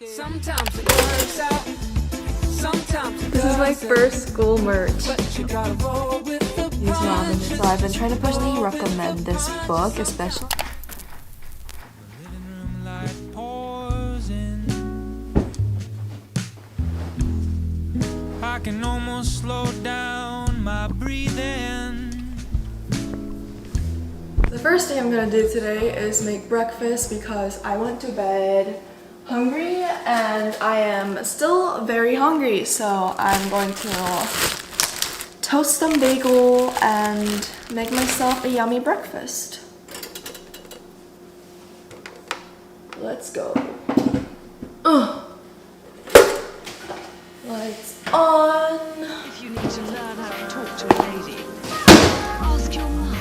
Sometimes it works out. Sometimes it This is my doesn't. first school merch. But you gotta roll with the These ramen. So I've been trying to personally recommend this book, especially. living room light pours in. I can almost slow down my breathing. The first thing I'm gonna do today is make breakfast because I went to bed hungry and I am still very hungry. So I'm going to toast some bagel and make myself a yummy breakfast. Let's go. Lights on. If you need to learn how to talk to a lady, ask your mum.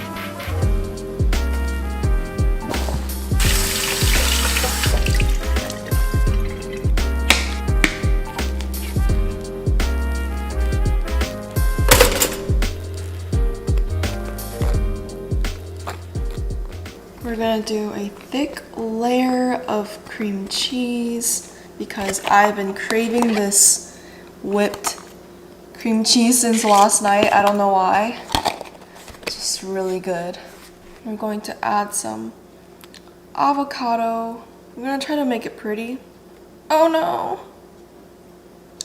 We're gonna do a thick layer of cream cheese because I've been craving this whipped cream cheese since last night. I don't know why. It's just really good. We're going to add some avocado. We're gonna try to make it pretty. Oh no!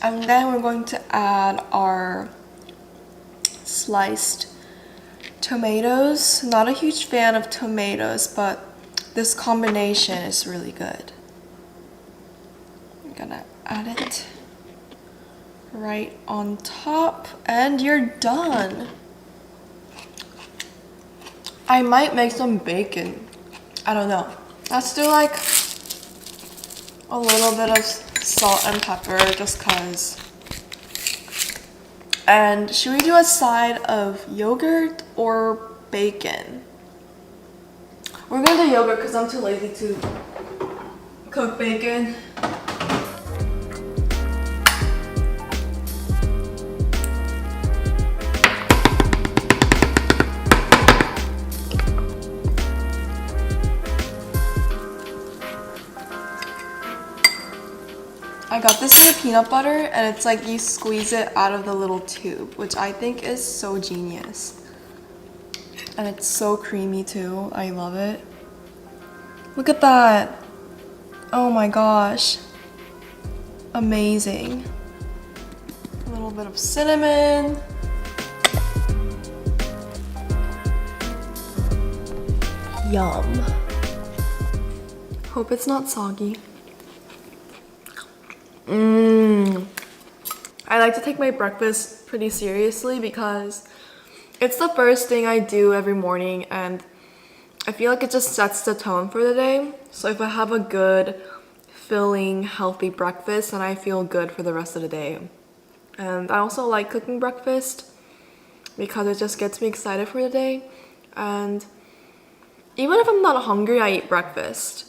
And then we're going to add our sliced tomatoes. Not a huge fan of tomatoes, but this combination is really good. I'm gonna add it right on top and you're done. I might make some bacon. I don't know. Let's do like a little bit of salt and pepper just cause. And should we do a side of yogurt or bacon? We're gonna do yogurt because I'm too lazy to cook bacon. I got this in the peanut butter and it's like you squeeze it out of the little tube, which I think is so genius. And it's so creamy too. I love it. Look at that. Oh my gosh. Amazing. A little bit of cinnamon. Yum. Hope it's not soggy. I like to take my breakfast pretty seriously because it's the first thing I do every morning and I feel like it just sets the tone for the day. So if I have a good, filling, healthy breakfast, then I feel good for the rest of the day. And I also like cooking breakfast because it just gets me excited for the day. And even if I'm not hungry, I eat breakfast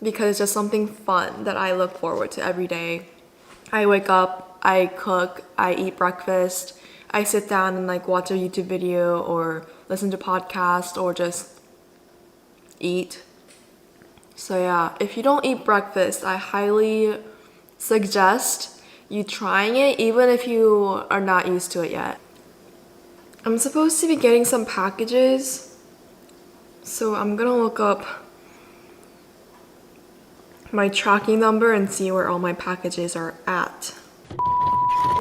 because it's just something fun that I look forward to every day. I wake up, I cook, I eat breakfast, I sit down and like watch a YouTube video or listen to podcast or just eat. So yeah, if you don't eat breakfast, I highly suggest you trying it even if you are not used to it yet. I'm supposed to be getting some packages, so I'm gonna look up my tracking number and see where all my packages are at.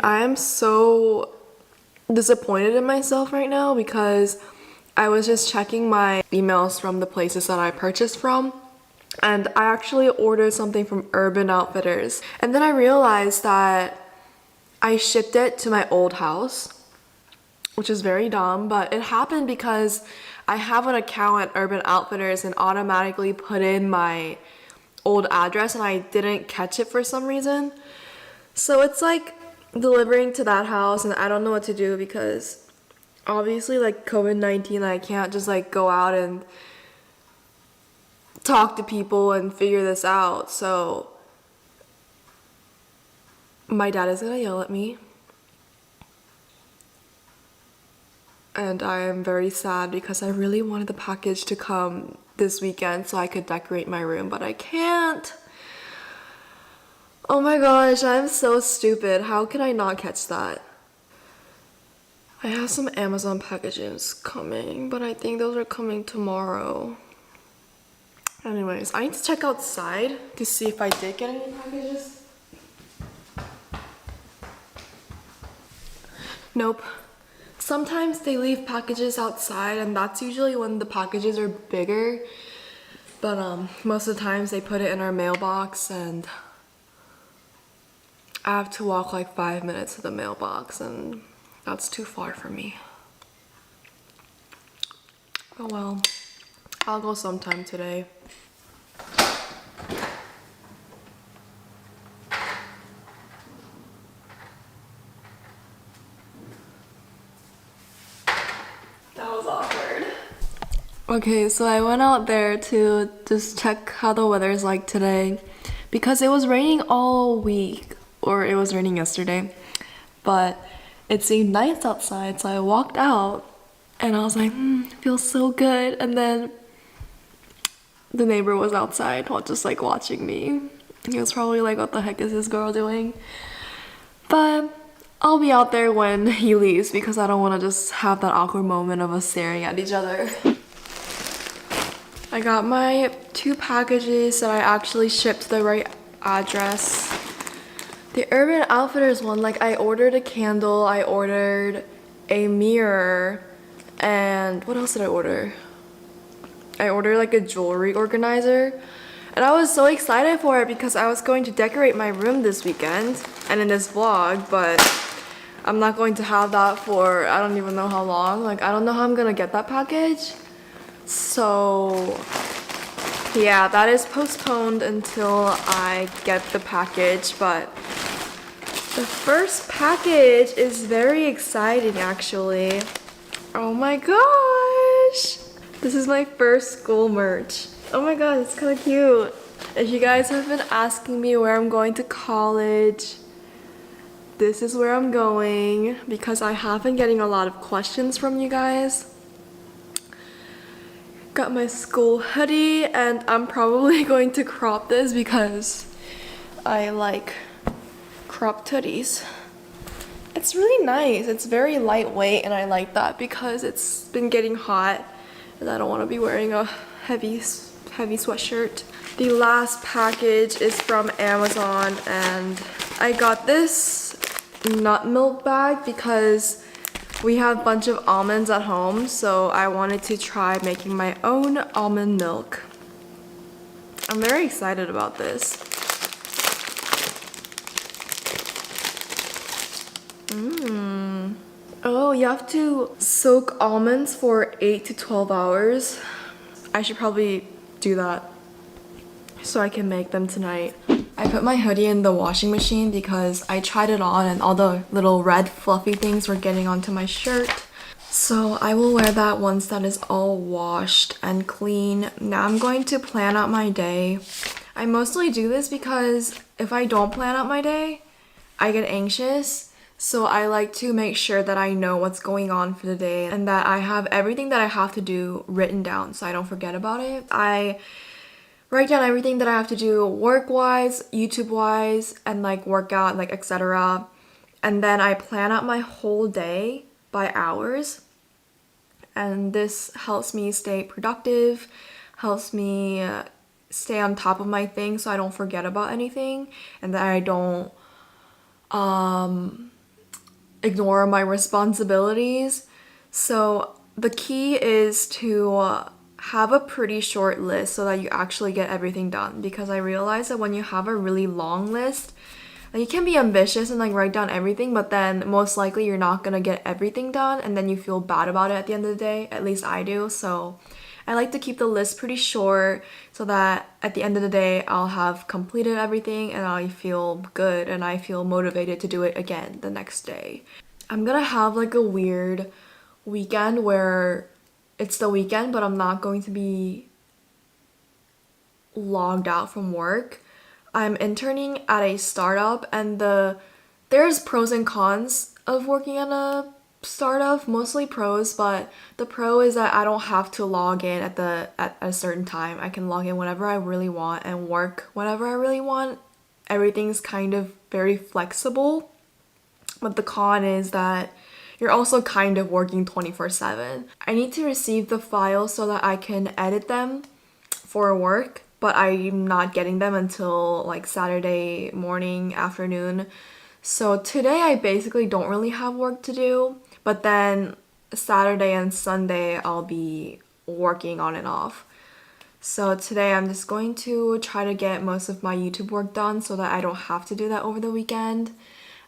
I am so disappointed in myself right now because I was just checking my emails from the places that I purchased from and I actually ordered something from Urban Outfitters and then I realized that I shipped it to my old house, which is very dumb, but it happened because I have an account at Urban Outfitters and automatically put in my old address and I didn't catch it for some reason. So it's like delivering to that house and I don't know what to do because obviously like COVID-19, I can't just like go out and talk to people and figure this out. So my dad is gonna yell at me and I am very sad because I really wanted the package to come this weekend so I could decorate my room, but I can't. Oh my gosh, I'm so stupid. How can I not catch that? I have some Amazon packages coming, but I think those are coming tomorrow. Anyways, I need to check outside to see if I did get any packages. Nope. Sometimes they leave packages outside, and that's usually when the packages are bigger. But most of the times they put it in our mailbox, and I have to walk like 5 minutes to the mailbox, and that's too far for me. Oh well, I'll go sometime today. That was awkward. Okay, so I went out there to just check how the weather's like today because it was raining all week, or it was raining yesterday, but it seemed nice outside, so I walked out and I was like, it feels so good. And then the neighbor was outside just like watching me. He was probably like, what the heck is this girl doing? But I'll be out there when he leaves because I don't want to just have that awkward moment of us staring at each other. I got my 2 packages that I actually shipped to the right address. The Urban Outfitters one, like I ordered a candle, I ordered a mirror, and what else did I order? I ordered like a jewelry organizer. And I was so excited for it because I was going to decorate my room this weekend and in this vlog, but I'm not going to have that for I don't even know how long. Like I don't know how I'm gonna get that package. So yeah, that is postponed until I get the package, but the first package is very exciting actually. Oh my gosh! This is my first school merch. Oh my god, it's kind of cute. If you guys have been asking me where I'm going to college, this is where I'm going because I have been getting a lot of questions from you guys. Got my school hoodie, and I'm probably going to crop this because I like cropped hoodies. It's really nice. It's very lightweight, and I like that because it's been getting hot and I don't want to be wearing a heavy sweatshirt. The last package is from Amazon, and I got this nut milk bag because we have a bunch of almonds at home, so I wanted to try making my own almond milk. I'm very excited about this. Oh, you have to soak almonds for 8 to 12 hours. I should probably do that so I can make them tonight. I put my hoodie in the washing machine because I tried it on and all the little red fluffy things were getting onto my shirt. So I will wear that once that is all washed and clean. Now I'm going to plan out my day. I mostly do this because if I don't plan out my day, I get anxious. So I like to make sure that I know what's going on for the day and that I have everything that I have to do written down so I don't forget about it. I write down everything that I have to do work-wise, YouTube-wise, and like workout, like etc. And then I plan out my whole day by hours. And this helps me stay productive, helps me stay on top of my things so I don't forget about anything and that I don't ignore my responsibilities. So the key is to have a pretty short list so that you actually get everything done, because I realize that when you have a really long list, you can be ambitious and like write down everything, but then most likely you're not gonna get everything done and then you feel bad about it at the end of the day. At least I do. So I like to keep the list pretty short so that at the end of the day I'll have completed everything and I feel good and I feel motivated to do it again the next day. I'm gonna have like a weird weekend where it's the weekend but I'm not going to be logged out from work. I'm interning at a startup and there's pros and cons of working at a startup, mostly pros, but the pro is that I don't have to log in at a certain time. I can log in whenever I really want and work whenever I really want everything's kind of very flexible. But the con is that you're also kind of working 24/7. I need to receive the files so that I can edit them for work, but I'm not getting them until like Saturday morning, afternoon. So today I basically don't really have work to do, but then Saturday and Sunday I'll be working on and off. So today I'm just going to try to get most of my YouTube work done so that I don't have to do that over the weekend.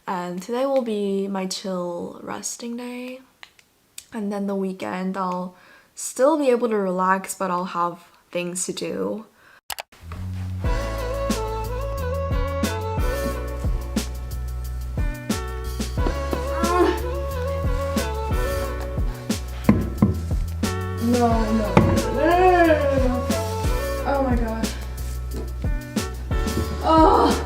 And today will be my chill resting day. And then the weekend I'll still be able to relax, but I'll have things to do. No. Oh my god. Oh.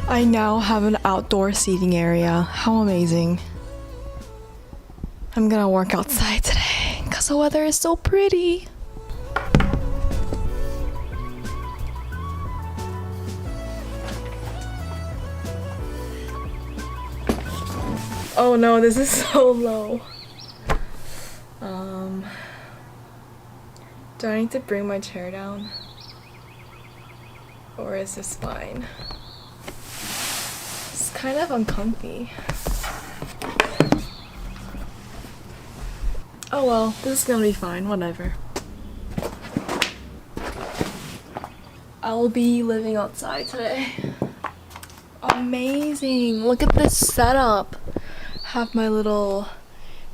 I now have an outdoor seating area. How amazing. I'm gonna work outside today because the weather is so pretty. Oh no, this is so low. Do I need to bring my chair down? Or is this fine? It's kind of uncomfy. Oh well, this is gonna be fine, whatever. I'll be living outside today. Amazing! Look at this setup! Have my little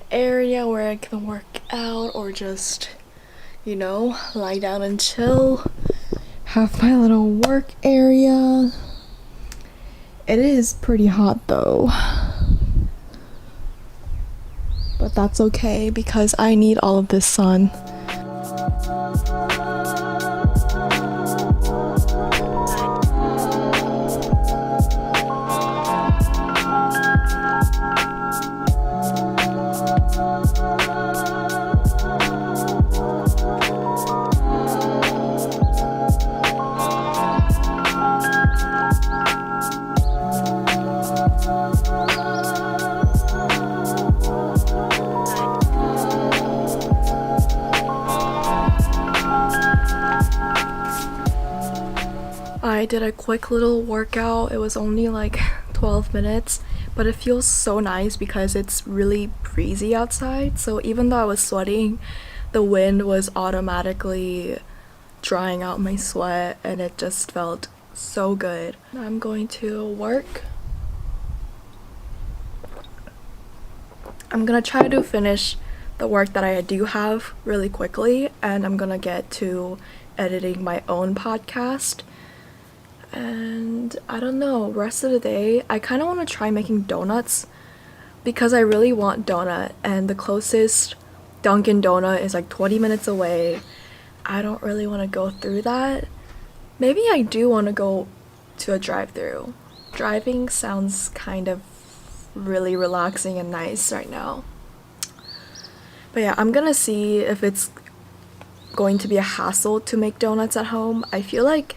area where I can work out or just, you know, lie down and chill. Have my little work area. It is pretty hot though. But that's okay because I need all of this sun. I did a quick little workout. It was only like 12 minutes, but it feels so nice because it's really breezy outside. So even though I was sweating, the wind was automatically drying out my sweat and it just felt so good. I'm going to work. I'm gonna try to finish the work that I do have really quickly, and I'm gonna get to editing my own podcast. And I don't know, rest of the day I kind of want to try making donuts because I really want donut, and the closest Dunkin' Donut is like 20 minutes away. I don't really want to go through that. Maybe I do want to go to a drive-thru. Driving sounds kind of really relaxing and nice right now. But yeah, I'm gonna see if it's going to be a hassle to make donuts at home. I feel like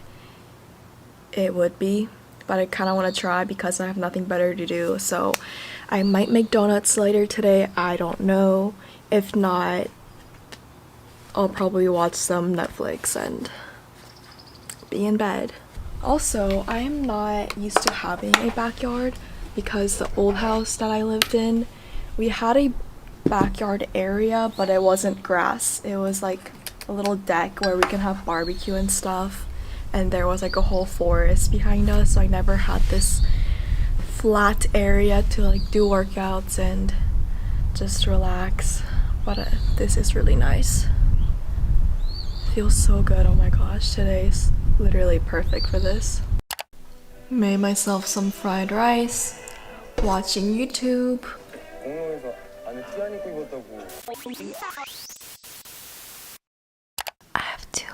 it would be, but I kind of want to try because I have nothing better to do. So I might make donuts later today. I don't know. If not, I'll probably watch some Netflix and be in bed. Also, I am not used to having a backyard because the old house that I lived in, we had a backyard area, but it wasn't grass. It was like a little deck where we can have barbecue and stuff. And there was like a whole forest behind us, so I never had this flat area to like do workouts and just relax. But this is really nice. Feels so good. Oh my gosh, today's literally perfect for this. Made myself some fried rice, watching YouTube. I have to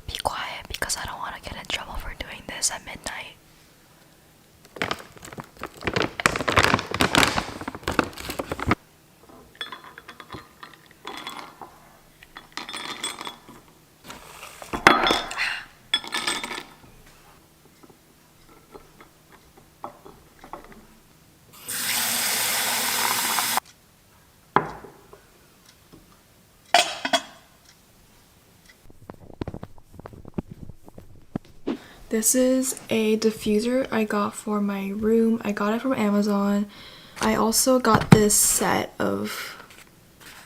be quiet because I don't want to get in trouble for doing this at midnight. This is a diffuser I got for my room. I got it from Amazon. I also got this set of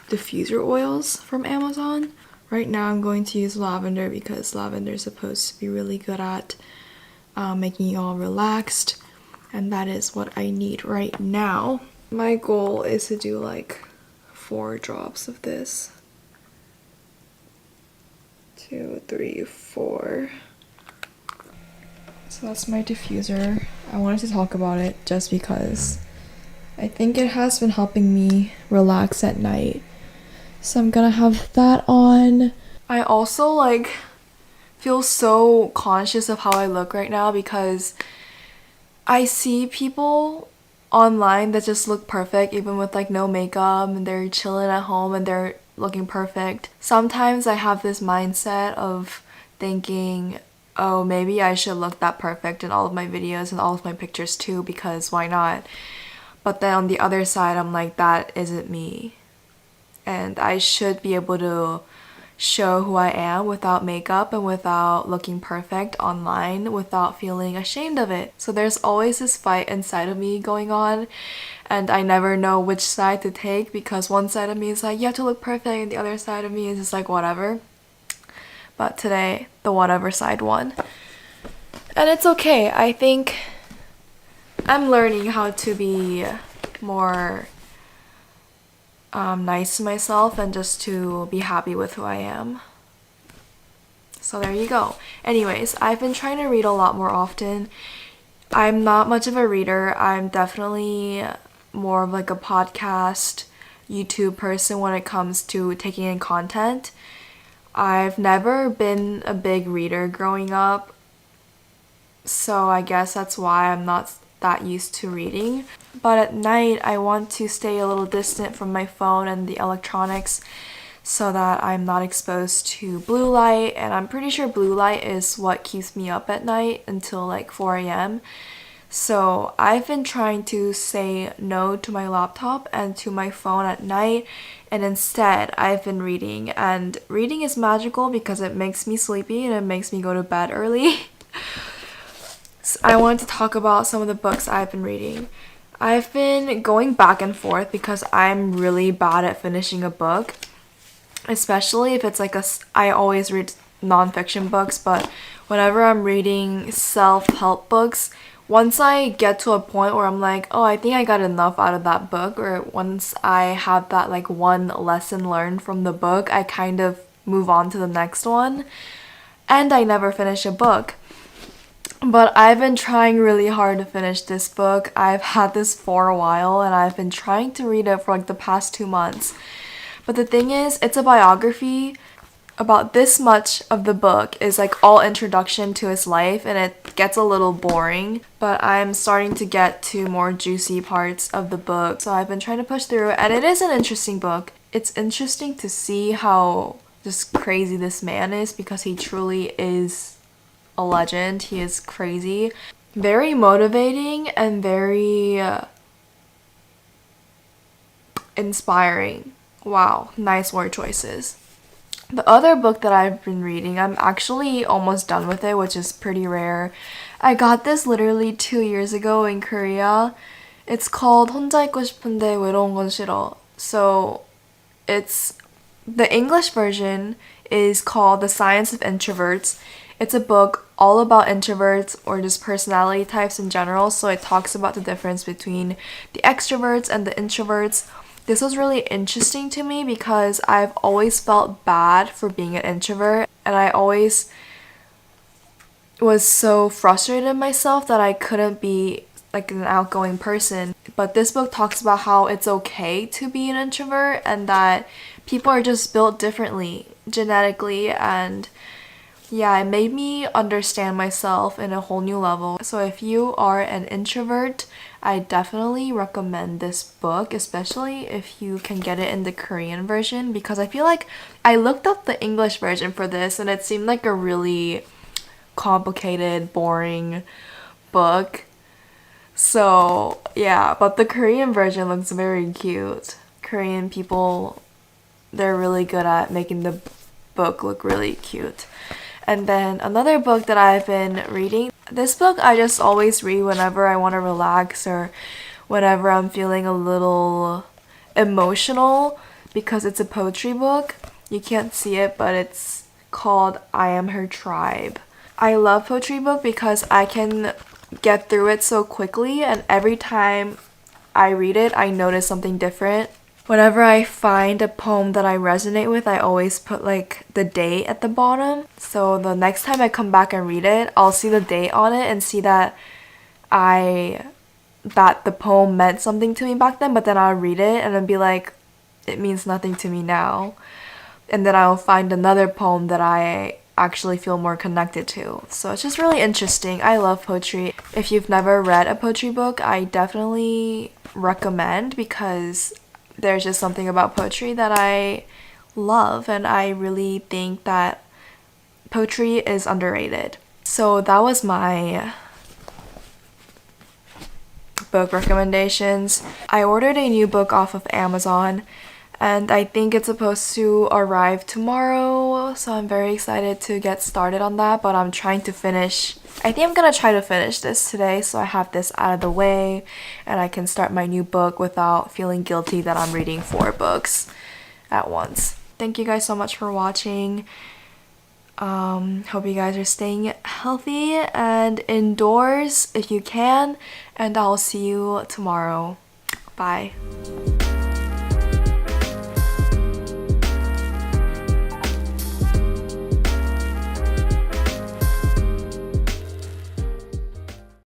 diffuser oils from Amazon. Right now I'm going to use lavender because lavender is supposed to be really good at making you all relaxed, and that is what I need right now. My goal is to do like 4 drops of this. 2, 3, 4. So that's my diffuser. I wanted to talk about it just because I think it has been helping me relax at night. So I'm gonna have that on. I also like feel so conscious of how I look right now because I see people online that just look perfect even with like no makeup, and they're chilling at home and they're looking perfect. Sometimes I have this mindset of thinking, oh, maybe I should look that perfect in all of my videos and all of my pictures too, because why not? But then on the other side, I'm like, that isn't me. And I should be able to show who I am without makeup and without looking perfect online, without feeling ashamed of it. So there's always this fight inside of me going on, and I never know which side to take because one side of me is like, you have to look perfect, and the other side of me is just like, whatever. But today, the whatever side won. And it's okay. I think I'm learning how to be more nice to myself and just to be happy with who I am. So there you go. Anyways, I've been trying to read a lot more often. I'm not much of a reader. I'm definitely more of like a podcast, YouTube person when it comes to taking in content. I've never been a big reader growing up, so I guess that's why I'm not that used to reading. But at night, I want to stay a little distant from my phone and the electronics so that I'm not exposed to blue light, and I'm pretty sure blue light is what keeps me up at night until like 4 a.m. So I've been trying to say no to my laptop and to my phone at night, and instead I've been reading. And reading is magical because it makes me sleepy and it makes me go to bed early. So I wanted to talk about some of the books I've been reading. I've been going back and forth because I'm really bad at finishing a book, especially if it's like I always read nonfiction books, but whenever I'm reading self-help books, once I get to a point where I'm like, oh, I think I got enough out of that book, or once I have that like one lesson learned from the book, I kind of move on to the next one, and I never finish a book. But I've been trying really hard to finish this book. I've had this for a while and I've been trying to read it for like the past 2 months. But the thing is, it's a biography. About this much of the book is like all introduction to his life, and it gets a little boring. But I'm starting to get to more juicy parts of the book, so I've been trying to push through it, and it is an interesting book. It's interesting to see how just crazy this man is because he truly is a legend. He is crazy. Very motivating and very inspiring. Wow, nice word choices. The other book that I've been reading, I'm actually almost done with it, which is pretty rare. I got this literally 2 years ago in Korea. It's called 혼자 있고 싶은데 외로운 건 싫어. So it's the English version is called The Science of Introverts. It's a book all about introverts or just personality types in general. So it talks about the difference between the extroverts and the introverts. This was really interesting to me because I've always felt bad for being an introvert, and I always was so frustrated in myself that I couldn't be like an outgoing person. But this book talks about how it's okay to be an introvert and that people are just built differently genetically, and yeah, it made me understand myself in a whole new level. So if you are an introvert, I definitely recommend this book, especially if you can get it in the Korean version, because I feel like I looked up the English version for this and it seemed like a really complicated, boring book. So yeah, but the Korean version looks very cute. Korean people, they're really good at making the book look really cute. And then another book that I've been reading, this book I just always read whenever I want to relax or whenever I'm feeling a little emotional, because it's a poetry book. You can't see it, but it's called I Am Her Tribe. I love poetry book because I can get through it so quickly, and every time I read it, I notice something different. Whenever I find a poem that I resonate with, I always put like the date at the bottom. So the next time I come back and read it, I'll see the date on it and see that the poem meant something to me back then, but then I'll read it and then be like, it means nothing to me now. And then I'll find another poem that I actually feel more connected to. So it's just really interesting. I love poetry. If you've never read a poetry book, I definitely recommend, because there's just something about poetry that I love, and I really think that poetry is underrated. So that was my book recommendations. I ordered a new book off of Amazon, and I think it's supposed to arrive tomorrow, so I'm very excited to get started on that, but I'm trying to finish. I think I'm gonna try to finish this today so I have this out of the way and I can start my new book without feeling guilty that I'm reading 4 books at once. Thank you guys so much for watching. Hope you guys are staying healthy and indoors if you can, and I'll see you tomorrow. Bye.